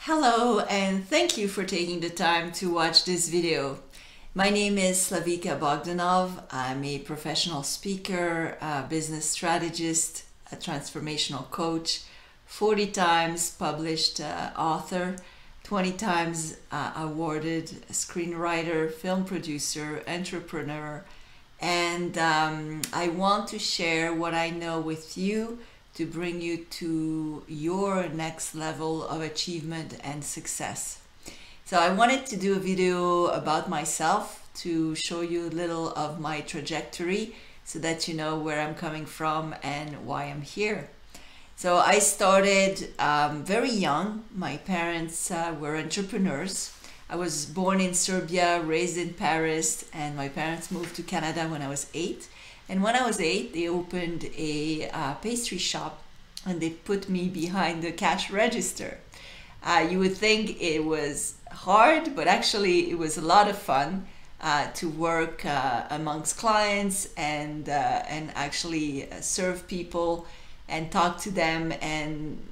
Hello, and thank you for taking the time to watch this video. My name is Slavika Bogdanov. I'm a professional speaker, a business strategist, a transformational coach, 40 times published author, 20 times awarded screenwriter, film producer, entrepreneur, and I want to share what I know with you to bring you to your next level of achievement and success. So I wanted to do a video about myself to show you a little of my trajectory so that you know where I'm coming from and why I'm here. So I started very young. My parents were entrepreneurs. I was born in Serbia, raised in Paris, and my parents moved to Canada when I was 8. And when I was 8, they opened a pastry shop and they put me behind the cash register. You would think it was hard, but actually it was a lot of fun to work amongst clients and actually serve people and talk to them and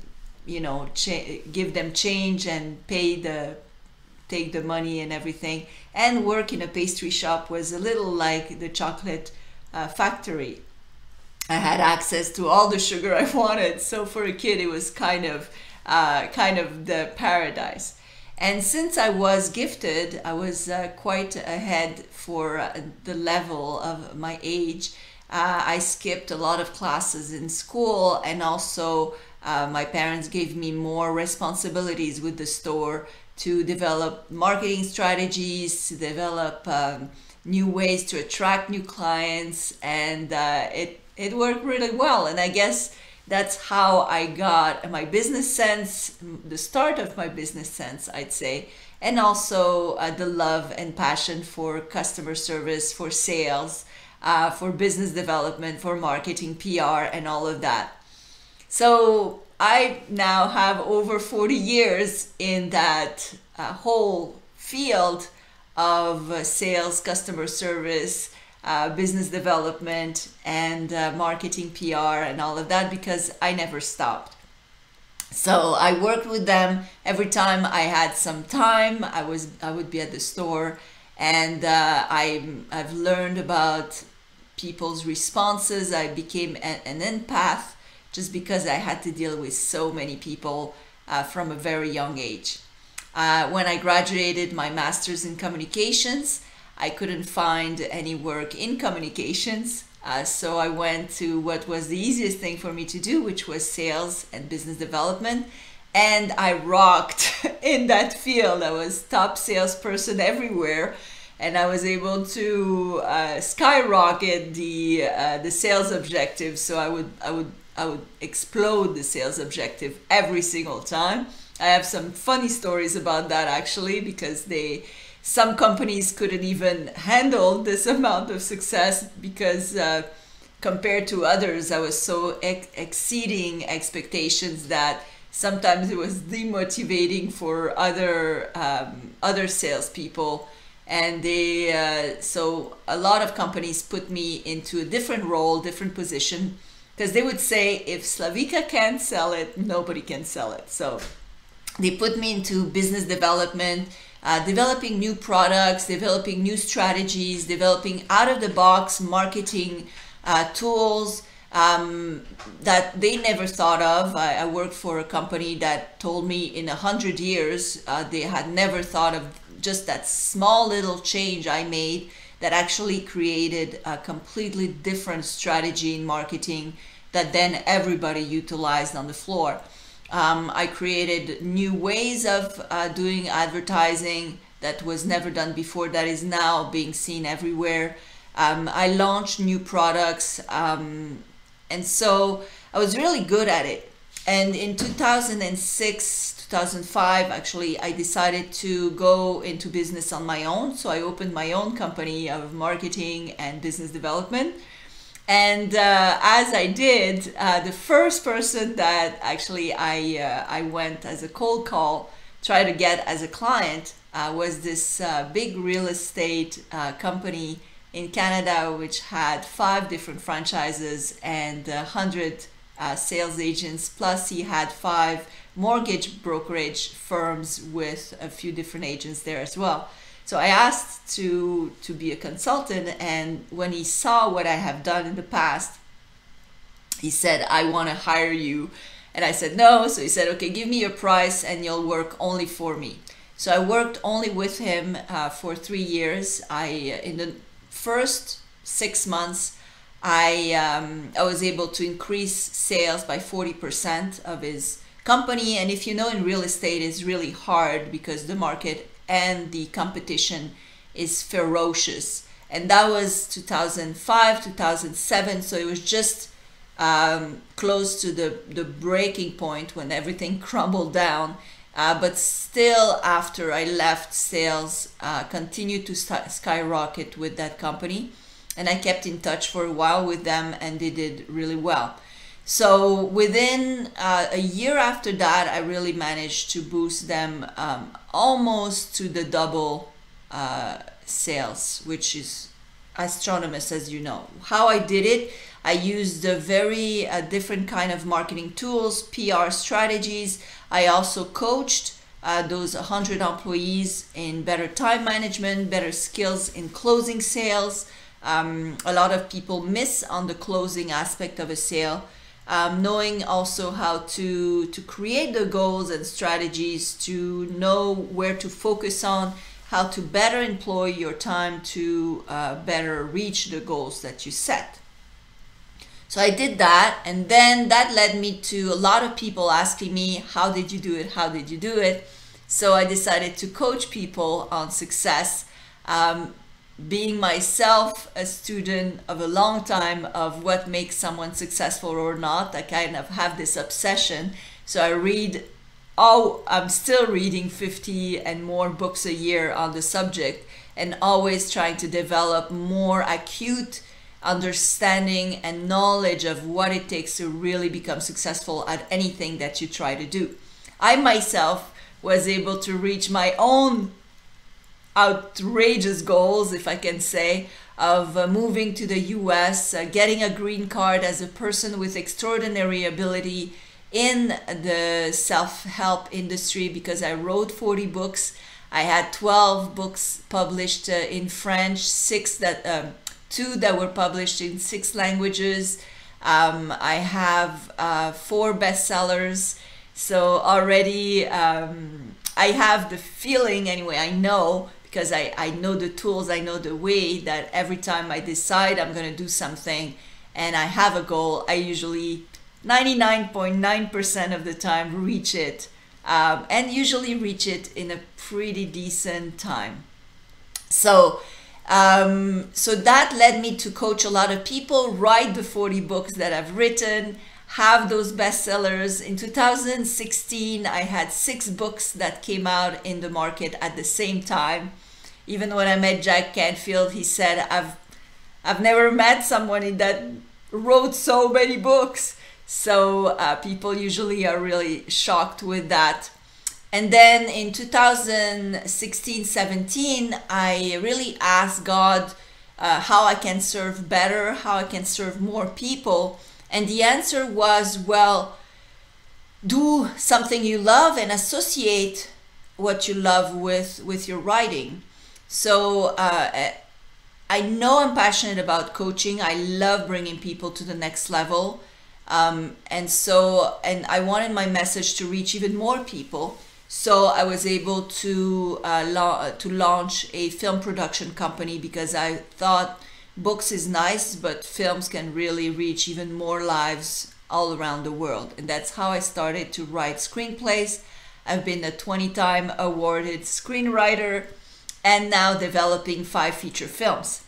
give them change and take the money and everything. And work in a pastry shop was a little like the chocolate factory. I had access to all the sugar I wanted, so for a kid it was kind of the paradise. And since I was gifted, I was quite ahead for the level of my age. I skipped a lot of classes in school, and also my parents gave me more responsibilities with the store to develop marketing strategies, to develop new ways to attract new clients, and it worked really well. And I guess that's how I got my business sense, the start of my business sense, I'd say, and also the love and passion for customer service, for sales, for business development, for marketing, PR, and all of that. So I now have over 40 years in that whole field of sales, customer service, business development, and marketing, PR, and all of that, because I never stopped. So I worked with them every time I had some time. I would be at the store, and I've learned about people's responses. I became an empath just because I had to deal with so many people from a very young age. When I graduated my master's in communications, I couldn't find any work in communications, so I went to what was the easiest thing for me to do, which was sales and business development, and I rocked in that field. I was top salesperson everywhere, and I was able to skyrocket the sales objective. So I would explode the sales objective every single time. I have some funny stories about that actually, because some companies couldn't even handle this amount of success because compared to others, I was so exceeding expectations that sometimes it was demotivating for other salespeople. And so a lot of companies put me into a different role, different position, because they would say, if Slavika can't sell it, nobody can sell it. So they put me into business development, developing new products, developing new strategies, developing out-of-the-box marketing tools that they never thought of. I worked for a company that told me in 100 years they had never thought of just that small little change I made that actually created a completely different strategy in marketing that then everybody utilized on the floor. I created new ways of doing advertising that was never done before, that is now being seen everywhere. I launched new products, and so I was really good at it. And in 2006, 2005, actually, I decided to go into business on my own. So I opened my own company of marketing and business development. And as I did, the first person that actually I went as a cold call, try to get as a client, was this big real estate company in Canada, which had 5 different franchises and 100 sales agents, plus he had 5 mortgage brokerage firms with a few different agents there as well. So I asked to be a consultant, and when he saw what I have done in the past, he said, I want to hire you. And I said no. So he said, okay, give me your price and you'll work only for me. So I worked only with him for 3 years. In the first 6 months, I was able to increase sales by 40% of his company. And if you know, in real estate, it's really hard because the market and the competition is ferocious. And that was 2005, 2007. So it was just close to the breaking point when everything crumbled down. But still, after I left, sales continued to skyrocket with that company. And I kept in touch for a while with them, and they did really well. So within a year after that, I really managed to boost them almost to the double sales, which is astronomous, as you know. How I did it, I used a very different kind of marketing tools, PR strategies. I also coached those 100 employees in better time management, better skills in closing sales. A lot of people miss on the closing aspect of a sale. Knowing also how to create the goals and strategies, to know where to focus on, how to better employ your time to better reach the goals that you set. So I did that, and then that led me to a lot of people asking me, how did you do it? How did you do it? So I decided to coach people on success. Being myself a student of a long time of what makes someone successful or not, I kind of have this obsession. So I read, I'm still reading 50 and more books a year on the subject, and always trying to develop more acute understanding and knowledge of what it takes to really become successful at anything that you try to do. I myself was able to reach my own outrageous goals, if I can say, of moving to the US, getting a green card as a person with extraordinary ability in the self-help industry, because I wrote 40 books. I had 12 books published in French, 2 that were published in 6 languages. I have 4 bestsellers. So already I have the feeling, anyway, I know, because I know the tools, I know the way, that every time I decide I'm going to do something and I have a goal, I usually 99.9% of the time reach it, and usually reach it in a pretty decent time. So that led me to coach a lot of people, write the 40 books that I've written, have those bestsellers. In 2016, I had 6 books that came out in the market at the same time. Even when I met Jack Canfield, he said, I've never met someone that wrote so many books. So people usually are really shocked with that. And then in 2016-17, I really asked God how I can serve better, how I can serve more people. And the answer was, well, do something you love and associate what you love with your writing. So I know I'm passionate about coaching. I love bringing people to the next level. And I wanted my message to reach even more people. So I was able to launch a film production company, because I thought books is nice, but films can really reach even more lives all around the world. And that's how I started to write screenplays. I've been a 20-time awarded screenwriter, and now developing 5 feature films.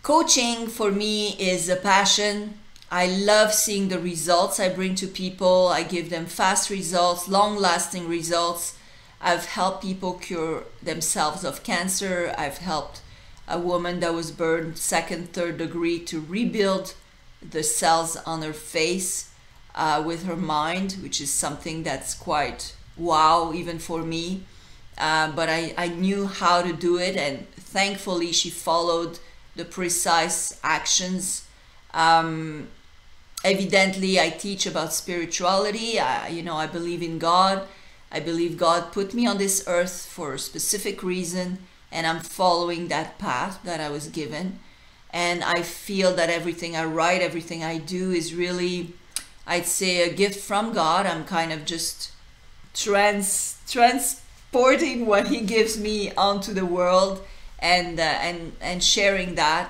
Coaching for me is a passion. I love seeing the results I bring to people. I give them fast results, long-lasting results. I've helped people cure themselves of cancer. I've helped a woman that was burned 2nd, 3rd degree to rebuild the cells on her face with her mind, which is something that's quite wow, even for me. But I knew how to do it, and thankfully she followed the precise actions. Evidently, I teach about spirituality. I believe in God. I believe God put me on this earth for a specific reason, and I'm following that path that I was given. And I feel that everything I write, everything I do is really, I'd say, a gift from God. I'm kind of just transporting what He gives me onto the world, and sharing that.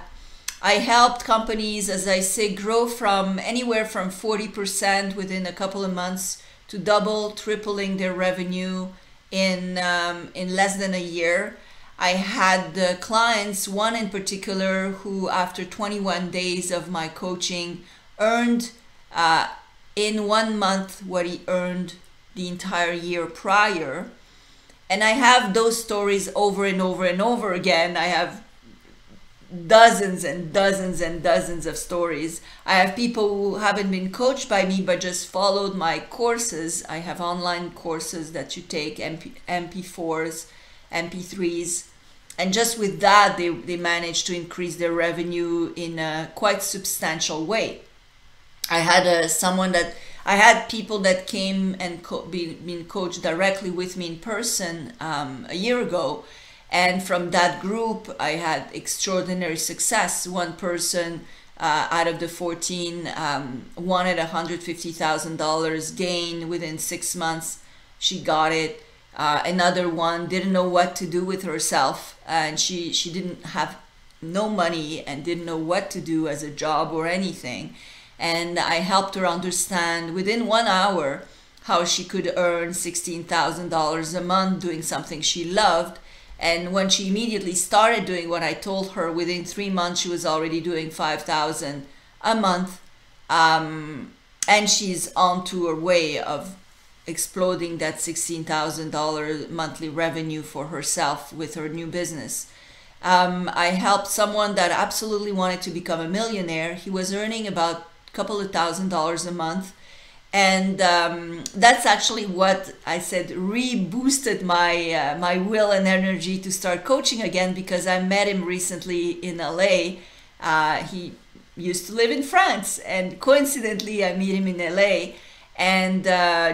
I helped companies, as I say, grow from anywhere from 40% within a couple of months to double, tripling their revenue in less than a year. I had clients, one in particular, who after 21 days of my coaching earned in 1 month what he earned the entire year prior. And I have those stories over and over and over again. I have dozens and dozens and dozens of stories. I have people who haven't been coached by me but just followed my courses. I have online courses that you take, MP4s, MP3s, and just with that they managed to increase their revenue in a quite substantial way. I had people that came and been coached directly with me in person a year ago. And from that group, I had extraordinary success. One person out of the 14 wanted $150,000 gain within 6 months. She got it. Another one didn't know what to do with herself, and she didn't have no money and didn't know what to do as a job or anything. And I helped her understand within 1 hour how she could earn $16,000 a month doing something she loved. And when she immediately started doing what I told her, within 3 months, she was already doing $5,000 a month. And she's on to her way of exploding that $16,000 monthly revenue for herself with her new business. I helped someone that absolutely wanted to become a millionaire. He was earning about a couple of $1,000s a month. And that's actually what I said reboosted my my will and energy to start coaching again, because I met him recently in LA. He used to live in France, and coincidentally I meet him in LA. And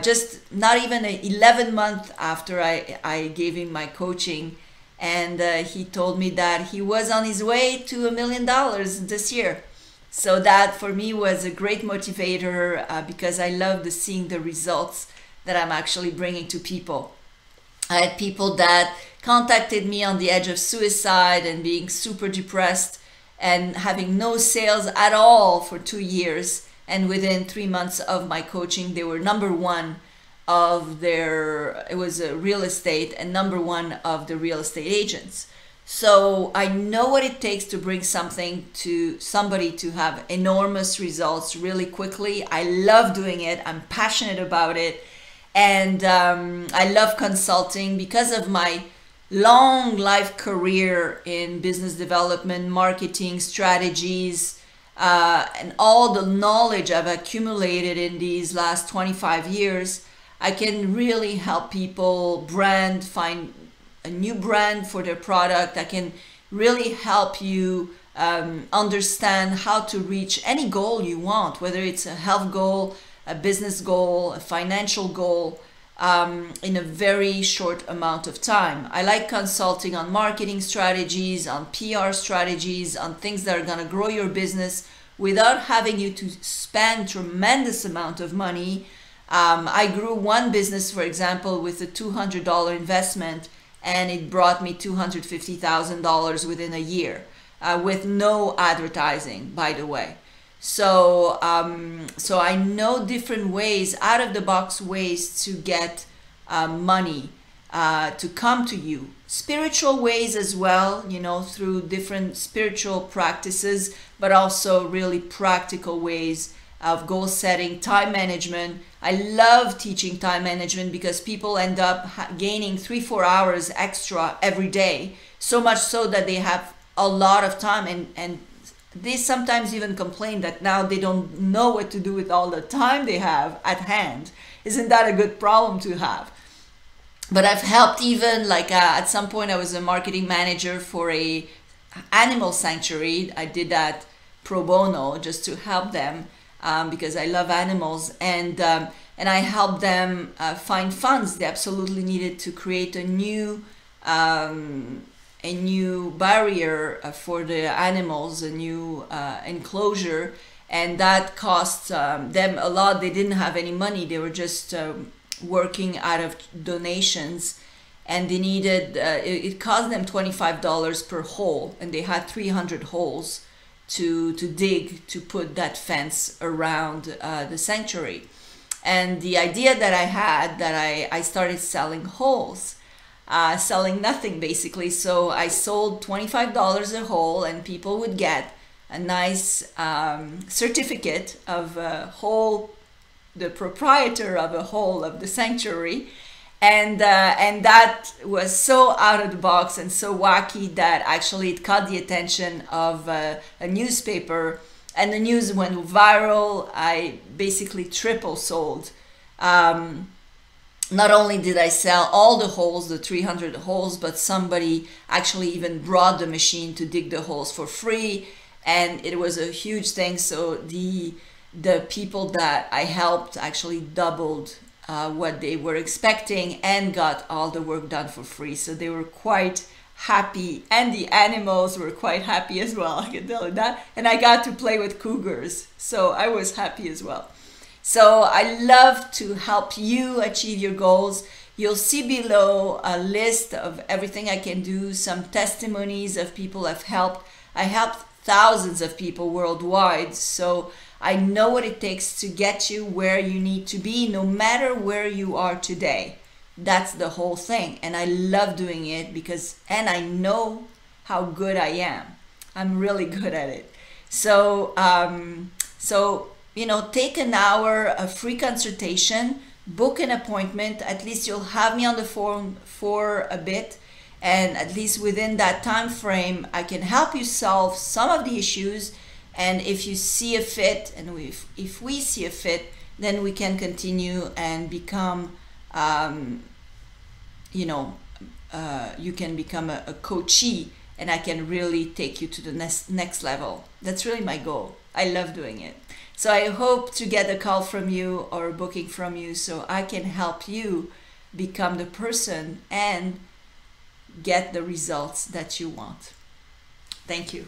just not even 11 months after I gave him my coaching, and he told me that he was on his way to $1 million this year. So that for me was a great motivator, because I love seeing the results that I'm actually bringing to people. I had people that contacted me on the edge of suicide and being super depressed and having no sales at all for 2 years. And within 3 months of my coaching, they were number one of it was a real estate, and number one of the real estate agents. So I know what it takes to bring something to somebody to have enormous results really quickly. I love doing it. I'm passionate about it. And I love consulting because of my long life career in business development, marketing, strategies, and all the knowledge I've accumulated in these last 25 years. I can really help people find a new brand for their product. I can really help you understand how to reach any goal you want, whether it's a health goal, a business goal, a financial goal, in a very short amount of time. I like consulting on marketing strategies, on PR strategies, on things that are going to grow your business without having you to spend tremendous amount of money. I grew one business, for example, with a $200 investment, and it brought me $250,000 within a year, with no advertising, by the way. So I know different ways, out of the box ways to get money to come to you. Spiritual ways as well, through different spiritual practices, but also really practical ways of goal setting, time management. I love teaching time management because people end up gaining 3-4 hours extra every day, so much so that they have a lot of time, and they sometimes even complain that now they don't know what to do with all the time they have at hand. Isn't that a good problem to have? But I've helped even at some point I was a marketing manager for a animal sanctuary. I did that pro bono just to help them because I love animals, and I helped them find funds they absolutely needed to create a new barrier for the animals, a new enclosure, and that cost them a lot. They didn't have any money. They were just working out of donations, and they needed it cost them $25 per hole, and they had 300 holes to dig to put that fence around the sanctuary. And the idea that I had, that I started selling holes, selling nothing basically. So I sold $25 a hole, and people would get a nice certificate of a hole, the proprietor of a hole of the sanctuary. And that was so out of the box and so wacky that actually it caught the attention of a newspaper, and the news went viral. I basically triple sold. Not only did I sell all the holes, the 300 holes, but somebody actually even brought the machine to dig the holes for free, and it was a huge thing. So the people that I helped actually doubled what they were expecting and got all the work done for free. So they were quite happy, and the animals were quite happy as well, I can tell you that. And I got to play with cougars, so I was happy as well. So I love to help you achieve your goals. You'll see below a list of everything I can do, some testimonies of people I've helped. I helped thousands of people worldwide, so I know what it takes to get you where you need to be, no matter where you are today. That's the whole thing, and I love doing it and I know how good I am. I'm really good at it. So take an hour, a free consultation, book an appointment. At least you'll have me on the phone for a bit, and at least within that time frame, I can help you solve some of the issues. And if you see a fit, and if we see a fit, then we can continue and become, you can become a coachee, and I can really take you to the next level. That's really my goal. I love doing it. So I hope to get a call from you or a booking from you, so I can help you become the person and get the results that you want. Thank you.